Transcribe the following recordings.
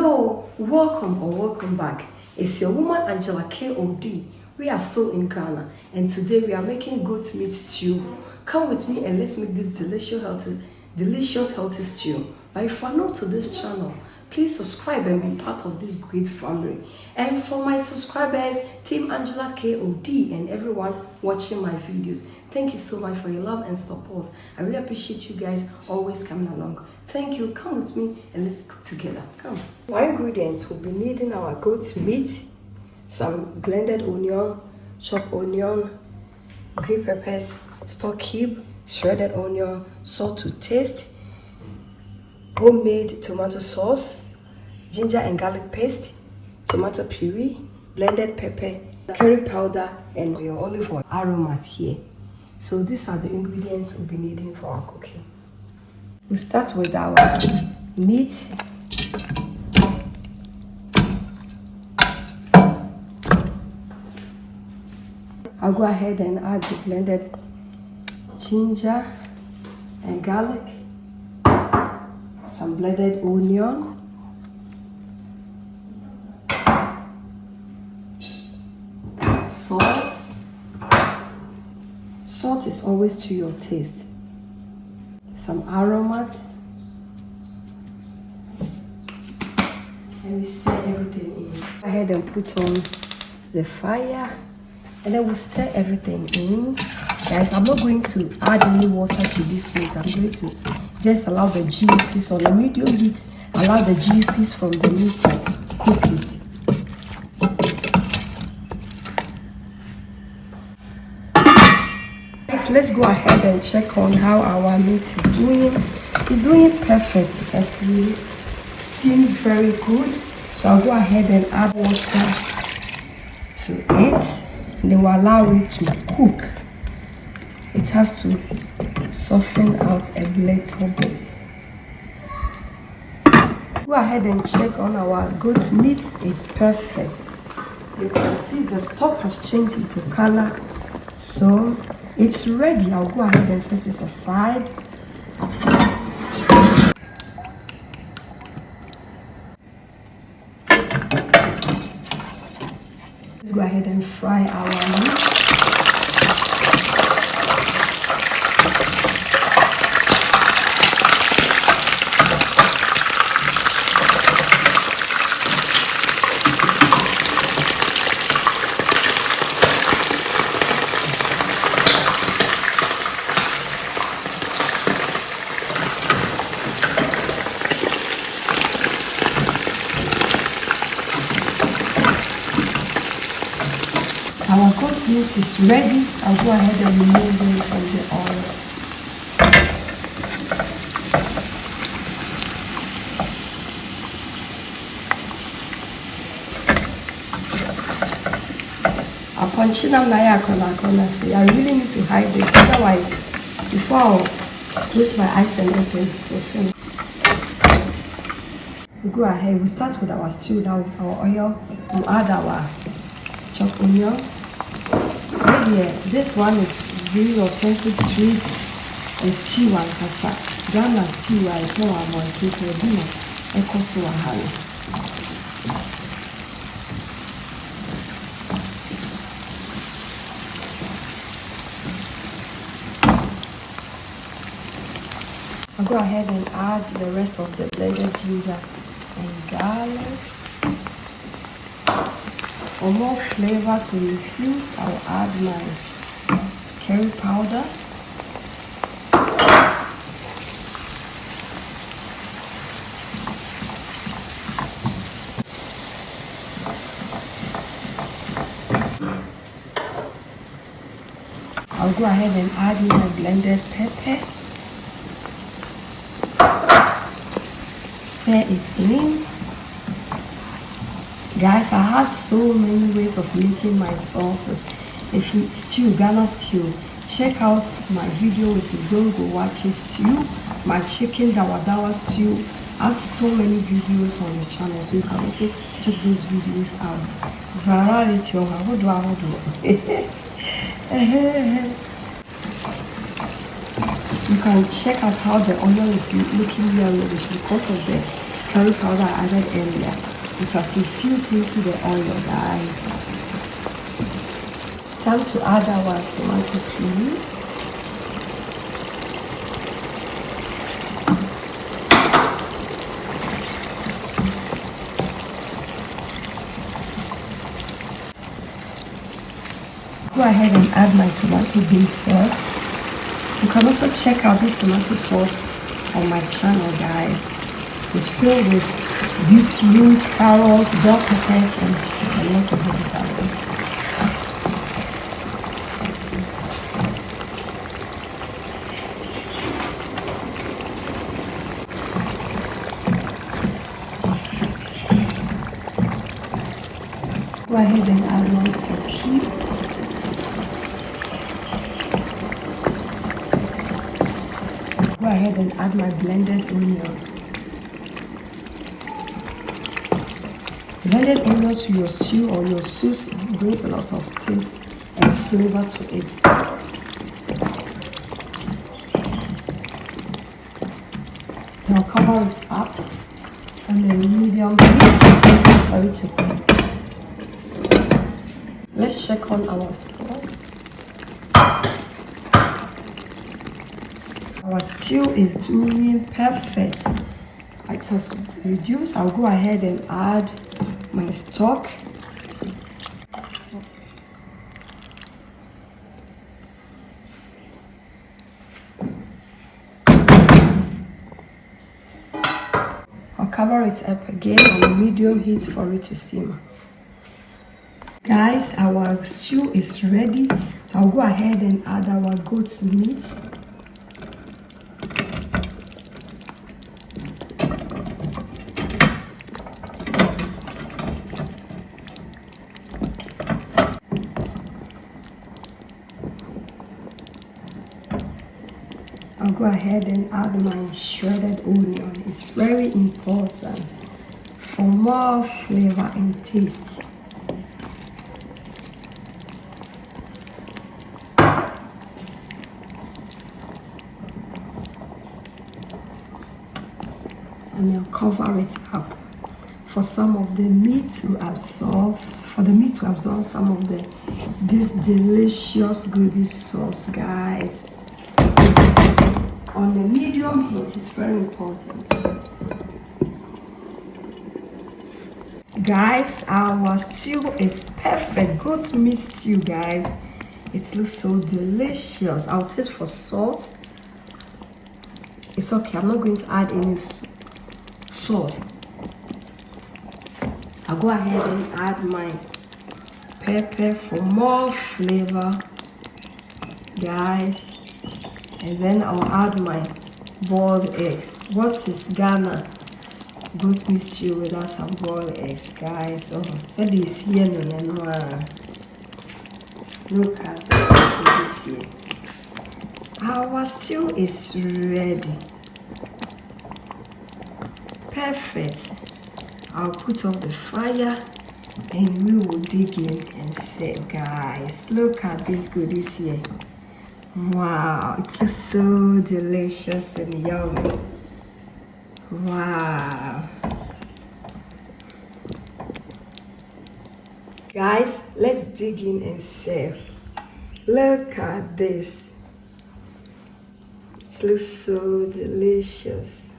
Hello, welcome back. It's your woman Angela KOD. We are still in Ghana, and today we are making goat meat stew. Come with me and let's make this delicious healthy stew. But if you are new to this channel, please subscribe and be part of this great family. And for my subscribers, Team Angela KOD, and everyone watching my videos, thank you so much for your love and support. I really appreciate you guys always coming along. Thank you. Come with me and let's cook together. Come. Our ingredients will be needing our goat meat, some blended onion, chopped onion, green peppers, stock cube, shredded onion, salt to taste, homemade tomato sauce, ginger and garlic paste, tomato puree, blended pepper, curry powder, and your olive oil aroma here. So these are the ingredients we'll be needing for our cooking. We'll start with our meat. I'll go ahead and add the blended ginger and garlic, some blended onion, salt. Salt is always to your taste. Some aromas, and we stir everything in. Go ahead and put on the fire, and then we'll stir everything in. Guys, I'm not going to add any water to this meat. I'm going to just allow the juices on the medium heat, allow the juices from the meat to cook it. Let's go ahead and check on how our meat is doing. It's doing perfect. It's actually steamed very good. So I'll go ahead and add water to it, and then we'll allow it to cook. It has to soften out a little bit. Go ahead and check on our goat meat. It's perfect. You can see the stock has changed into color. So it's ready. I'll go ahead and set it aside. Let's go ahead and fry our meat. Our goat meat is ready. I'll go ahead and remove it from the oil. I really need to hide this, otherwise before I'll close my eyes and open to film. We'll go ahead, we'll start with our stew now with our oil. We'll add our chopped onions. Yeah, this one is really authentic street stew and kasa. Ghana stew I know about it for dinner. Ekoso wahale. I'll go ahead and add the rest of the blended ginger and garlic. For more flavor to infuse, I'll add my curry powder. I'll go ahead and add my blended pepper. Stir it in. Guys, I have so many ways of making my sauces. If you stew, Ghana stew, check out my video with Zongo Wachi stew, my chicken dawa stew. I have so many videos on the channel, so you can also check those videos out. Variety of how do. You can check out how the onion is looking yellowish because of the curry powder I added earlier. It has infused into the oil, guys. Time to add our tomato puree. Go ahead and add my tomato base sauce. You can also check out this tomato sauce on my channel, guys. It's filled with beetroot, carrots, bell peppers, and a lot of vegetables. Go ahead and add rice turkey. Go ahead and add my blended onion. Blended onions to your stew or your sauce brings a lot of taste and flavor to it. Now cover it up on the medium heat for it to cook. Let's check on our sauce. Our stew is doing perfect. It has reduced. I'll go ahead and add my stock. I'll cover it up again on medium heat for it to simmer. Guys, our stew is ready, so I'll go ahead and add our goat's meat. I'll go ahead and add my shredded onion. It's very important for more flavor and taste. And I'll cover it up for some of the meat to absorb, some of this delicious goodie sauce, guys. On the medium heat is very important. Guys, our stew is perfect. Goat meat stew, guys. It looks so delicious. I'll taste for salt. It's okay, I'm not going to add any sauce. I'll go ahead and add my pepper for more flavor, guys. And then I'll add my boiled eggs. What is Ghana goat meat stew without some boiled eggs, guys? Oh, so this here no. Look at this here. Our stew is ready. Perfect. I'll put off the fire and we will dig in and serve, guys. Look at this goodies here. Wow, it looks so delicious and yummy. Wow. Guys, let's dig in and serve. Look at this. It looks so delicious.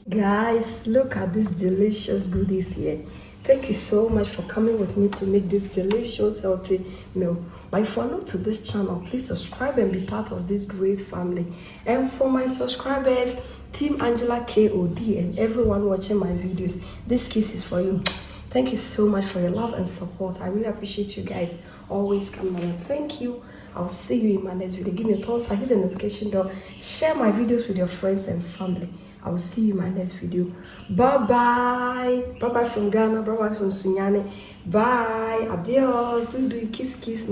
Guys, look at these delicious goodies here. Thank you so much for coming with me to make this delicious healthy meal. But if you're new to this channel, please subscribe and be part of this great family. And for my subscribers, Team Angela KOD, and everyone watching my videos, this kiss is for you. Thank you so much for your love and support. I really appreciate you guys always coming on. Thank you. I'll see you in my next video. Give me a thumbs up, hit the notification bell, share my videos with your friends and family. I will see you in my next video. Bye-bye. Bye-bye from Ghana. Bye-bye from Sunyani. Bye. Adios. Do kiss.